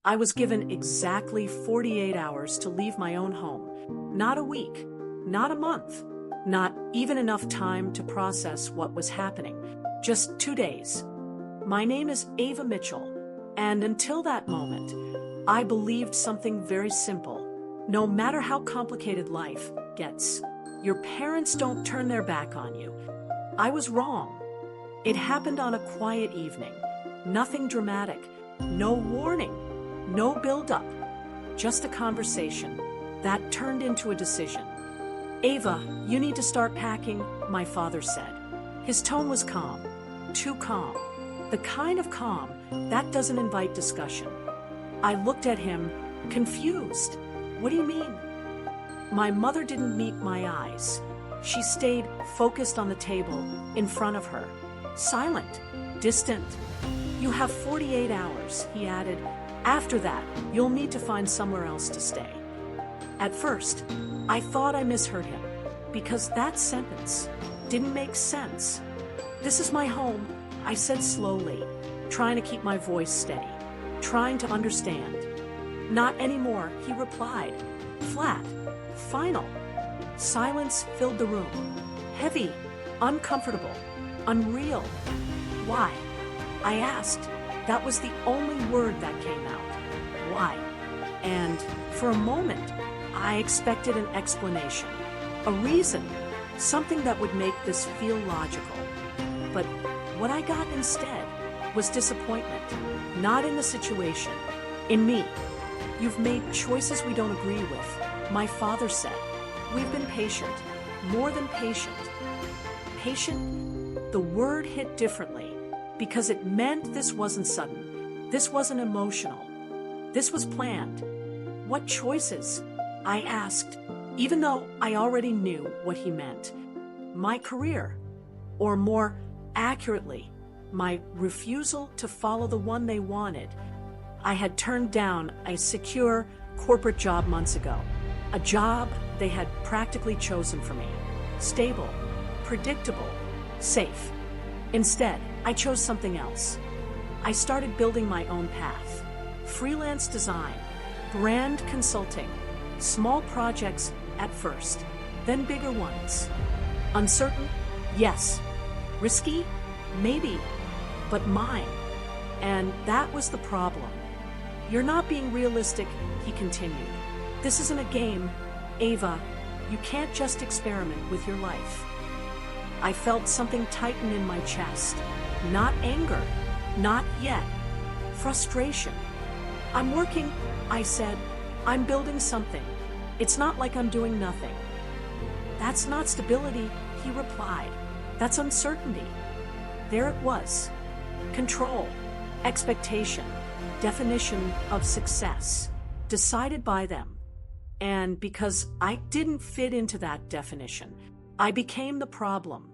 I was given exactly 48 hours to leave my own home. Not a week, not a month, not even enough time to process what was happening. Just 2 days. My name is Ava Mitchell, and until that moment, I believed something very simple. No matter how complicated life gets, your parents don't turn their back on you. I was wrong. It happened on a quiet evening. Nothing dramatic, no warning, no build-up. Just a conversation that turned into a decision. Ava, you need to start packing, my father said. His tone was calm, too calm. The kind of calm that doesn't invite discussion. I looked at him, confused. What do you mean? My mother didn't meet my eyes. She stayed focused on the table in front of her. Silent, distant. You have 48 hours, he added. After that, you'll need to find somewhere else to stay. At first, I thought I misheard him, because that sentence didn't make sense. This is my home, I said slowly, trying to keep my voice steady, trying to understand. Not anymore, he replied. Flat, final. Silence filled the room. Heavy, uncomfortable, unreal. Why? I asked. That was the only word that came out. Why? And for a moment, I expected an explanation, a reason, something that would make this feel logical. But what I got instead was disappointment, not in the situation, in me. You've made choices we don't agree with, my father said. We've been patient, more than patient. Patient? The word hit differently, because it meant this wasn't sudden. This wasn't emotional. This was planned. What choices? I asked, even though I already knew what he meant. My career, or more accurately, my refusal to follow the one they wanted. I had turned down a secure corporate job months ago, a job they had practically chosen for me. Stable, predictable, safe. Instead, I chose something else. I started building my own path. Freelance design, brand consulting, small projects at first, then bigger ones. Uncertain? Yes. Risky? Maybe. But mine. And that was the problem. You're not being realistic, he continued. This isn't a game, Ava. You can't just experiment with your life. I felt something tighten in my chest. Not anger. Not yet. Frustration. I'm working, I said. I'm building something. It's not like I'm doing nothing. That's not stability, he replied. That's uncertainty. There it was. Control, expectation, definition of success, decided by them. And because I didn't fit into that definition, I became the problem.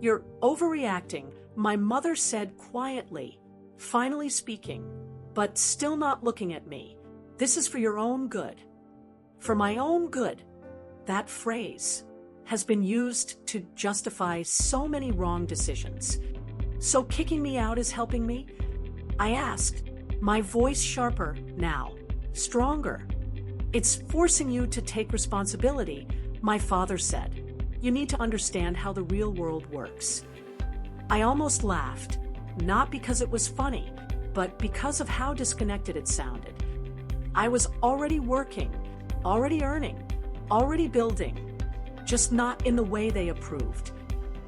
You're overreacting, my mother said quietly, finally speaking, but still not looking at me. This is for your own good. For my own good. That phrase has been used to justify so many wrong decisions. So kicking me out is helping me? I asked, my voice sharper now, stronger. It's forcing you to take responsibility, my father said. You need to understand how the real world works. I almost laughed, not because it was funny, but because of how disconnected it sounded. I was already working, already earning, already building, just not in the way they approved.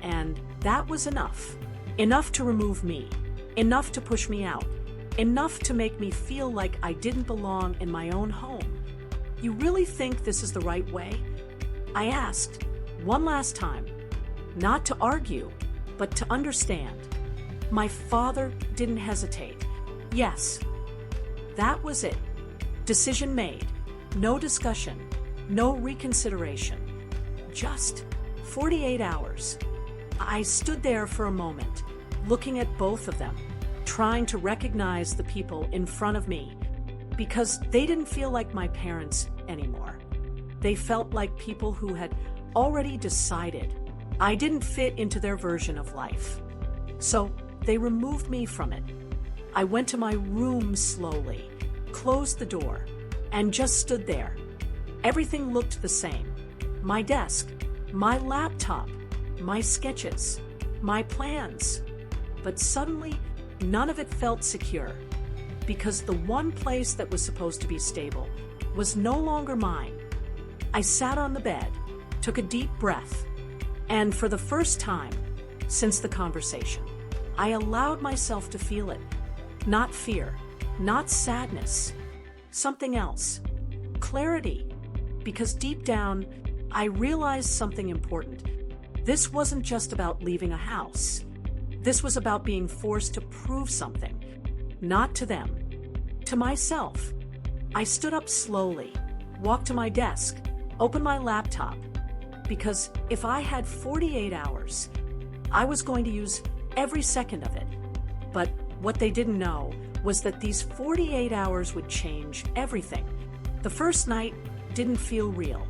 And that was enough. Enough to remove me, enough to push me out, enough to make me feel like I didn't belong in my own home. You really think this is the right way? I asked, one last time, not to argue, but to understand. My father didn't hesitate. Yes, that was it. Decision made. No discussion. No reconsideration. Just 48 hours. I stood there for a moment, looking at both of them, trying to recognize the people in front of me, because they didn't feel like my parents anymore. They felt like people who had already decided I didn't fit into their version of life. So they removed me from it. I went to my room slowly, closed the door, and just stood there. Everything looked the same. My desk, my laptop, my sketches, my plans. But suddenly, none of it felt secure, because the one place that was supposed to be stable was no longer mine. I sat on the bed, took a deep breath, and for the first time since the conversation, I allowed myself to feel it. Not fear, not sadness, something else. Clarity. Because deep down, I realized something important. This wasn't just about leaving a house. This was about being forced to prove something. Not to them, to myself. I stood up slowly, walked to my desk, opened my laptop, because if I had 48 hours, I was going to use every second of it. But what they didn't know was that these 48 hours would change everything. The first night didn't feel real.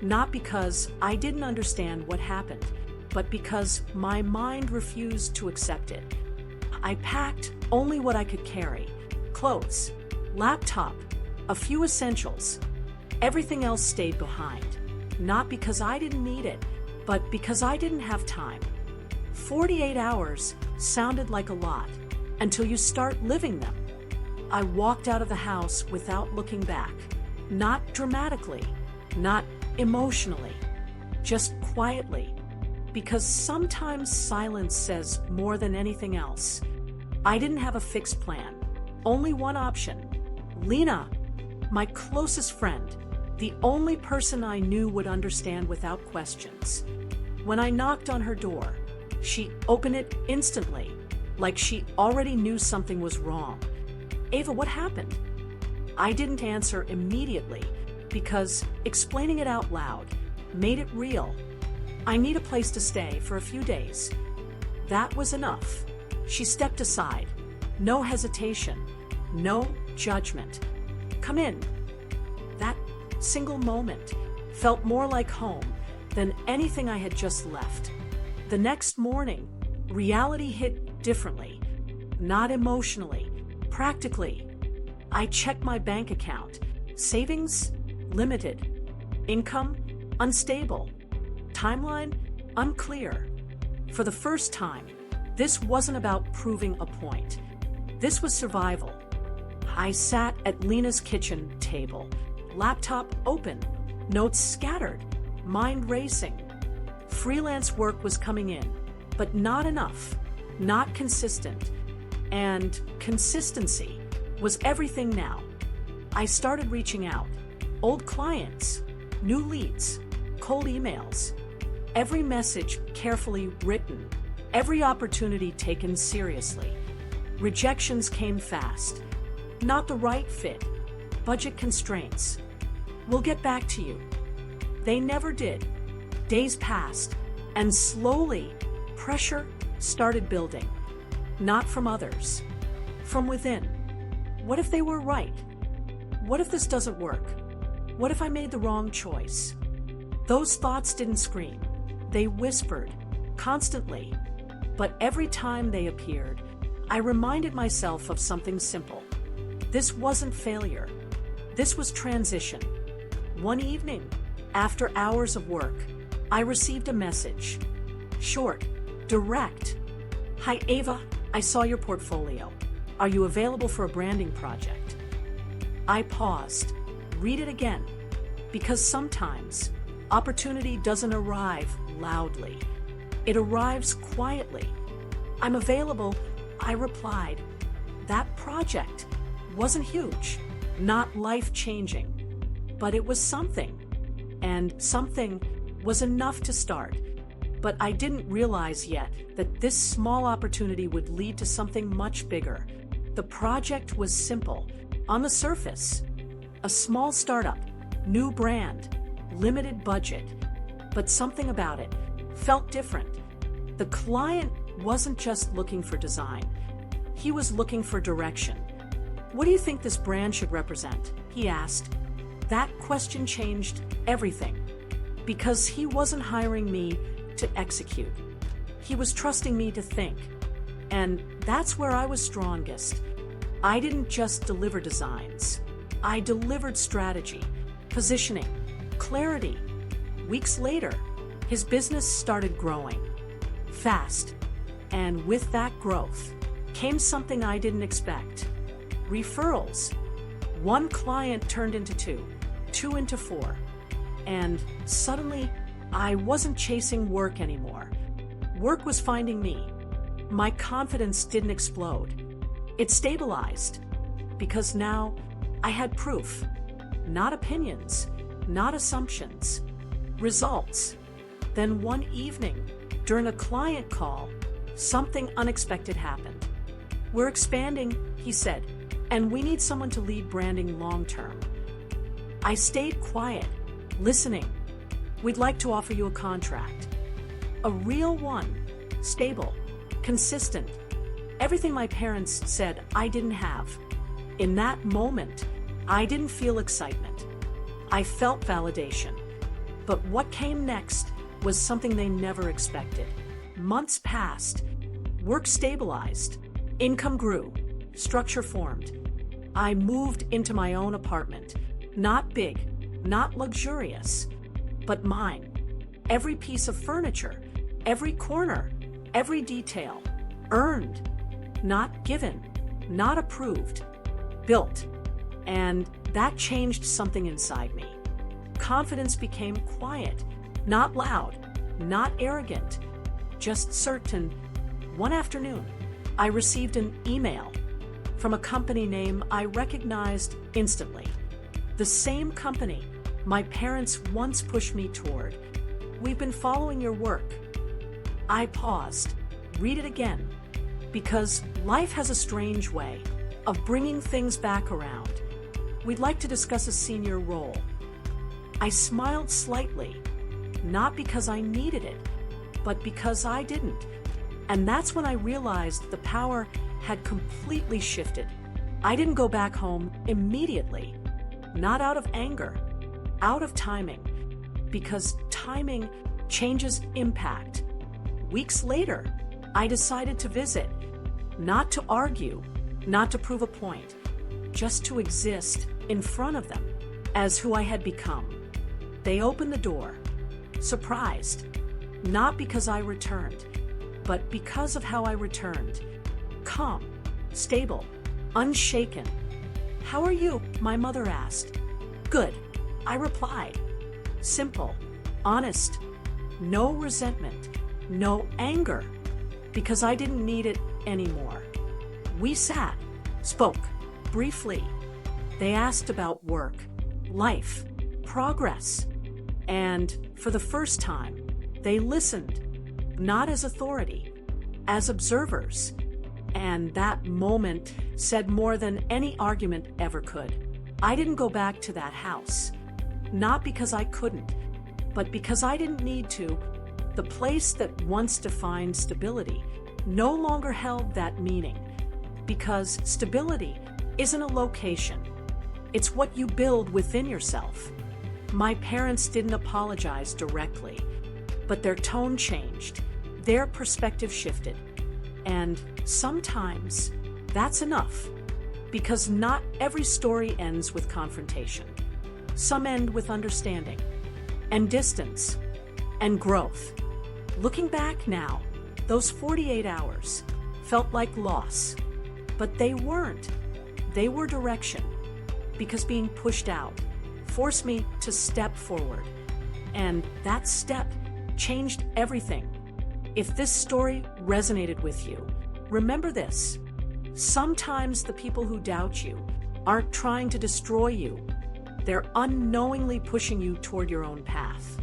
Not because I didn't understand what happened, but because my mind refused to accept it. I packed only what I could carry: clothes, laptop, a few essentials. Everything else stayed behind, not because I didn't need it, but because I didn't have time. 48 hours sounded like a lot until you start living them. I walked out of the house without looking back, not dramatically, not emotionally, just quietly, because sometimes silence says more than anything else. I didn't have a fixed plan, only one option. Lena, my closest friend, the only person I knew would understand without questions. When I knocked on her door, she opened it instantly, like she already knew something was wrong. Ava, what happened? I didn't answer immediately because explaining it out loud made it real. I need a place to stay for a few days. That was enough. She stepped aside. No hesitation, no judgment. Come in. That single moment felt more like home than anything I had just left. The next morning, reality hit differently, not emotionally, practically. I checked my bank account. Savings? Limited. Income? Unstable. Timeline? Unclear. For the first time, this wasn't about proving a point. This was survival. I sat at Lena's kitchen table, laptop open, notes scattered, mind racing. Freelance work was coming in, but not enough, not consistent. And consistency was everything now. I started reaching out. Old clients, new leads, cold emails. Every message carefully written, every opportunity taken seriously. Rejections came fast. Not the right fit. Budget constraints. We'll get back to you. They never did. Days passed, and slowly, pressure started building. Not from others, from within. What if they were right? What if this doesn't work? What if I made the wrong choice? Those thoughts didn't scream. They whispered, constantly. But every time they appeared, I reminded myself of something simple. This wasn't failure. This was transition. One evening, after hours of work, I received a message. Short, direct. Hi, Ava. I saw your portfolio. Are you available for a branding project? I paused. Read it again. Because sometimes, opportunity doesn't arrive loudly. It arrives quietly. I'm available, I replied. That project wasn't huge, not life-changing, but it was something. And something was enough to start. But I didn't realize yet that this small opportunity would lead to something much bigger. The project was simple, on the surface. A small startup, new brand, limited budget. But something about it felt different. The client wasn't just looking for design. He was looking for direction. What do you think this brand should represent? He asked. That question changed everything. Because he wasn't hiring me to execute. He was trusting me to think. And that's where I was strongest. I didn't just deliver designs. I delivered strategy, positioning, clarity. Weeks later, his business started growing fast. And with that growth came something I didn't expect. Referrals. One client turned into two into four. And suddenly, I wasn't chasing work anymore. Work was finding me. My confidence didn't explode. It stabilized. Because now I had proof. Not opinions, not assumptions. Results. Then one evening, during a client call, something unexpected happened. We're expanding, he said, and we need someone to lead branding long-term. I stayed quiet, listening. We'd like to offer you a contract. A real one, stable, consistent. Everything my parents said I didn't have. In that moment, I didn't feel excitement. I felt validation. But what came next was something they never expected. Months passed. Work stabilized. Income grew. Structure formed. I moved into my own apartment. Not big, not luxurious, but mine. Every piece of furniture, every corner, every detail. Earned. Not given. Not approved. Built. And that changed something inside me. Confidence became quiet, not loud, not arrogant, just certain. One afternoon, I received an email from a company name I recognized instantly. The same company my parents once pushed me toward. We've been following your work. I paused. Read it again. Because life has a strange way of bringing things back around. We'd like to discuss a senior role. I smiled slightly, not because I needed it, but because I didn't. And that's when I realized the power had completely shifted. I didn't go back home immediately, not out of anger, out of timing, because timing changes impact. Weeks later, I decided to visit, not to argue, not to prove a point, just to exist in front of them as who I had become. They opened the door, surprised, not because I returned, but because of how I returned. Calm, stable, unshaken. "How are you?" my mother asked. "Good," I replied. Simple, honest, no resentment, no anger, because I didn't need it anymore. We sat, spoke, briefly. They asked about work, life, progress. And for the first time, they listened, not as authority, as observers. And that moment said more than any argument ever could. I didn't go back to that house, not because I couldn't, but because I didn't need to. The place that once defined stability no longer held that meaning, because stability isn't a location. It's what you build within yourself. My parents didn't apologize directly, but their tone changed, their perspective shifted. And sometimes that's enough, because not every story ends with confrontation. Some end with understanding, and distance, and growth. Looking back now, those 48 hours felt like loss, but they weren't. They were direction, because being pushed out forced me to step forward. And that step changed everything. If this story resonated with you, remember this. Sometimes the people who doubt you aren't trying to destroy you. They're unknowingly pushing you toward your own path.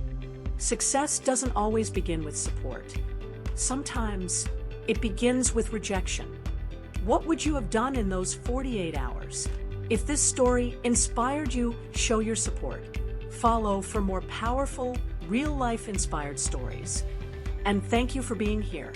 Success doesn't always begin with support. Sometimes it begins with rejection. What would you have done in those 48 hours? If this story inspired you, show your support. Follow for more powerful, real-life inspired stories. And thank you for being here.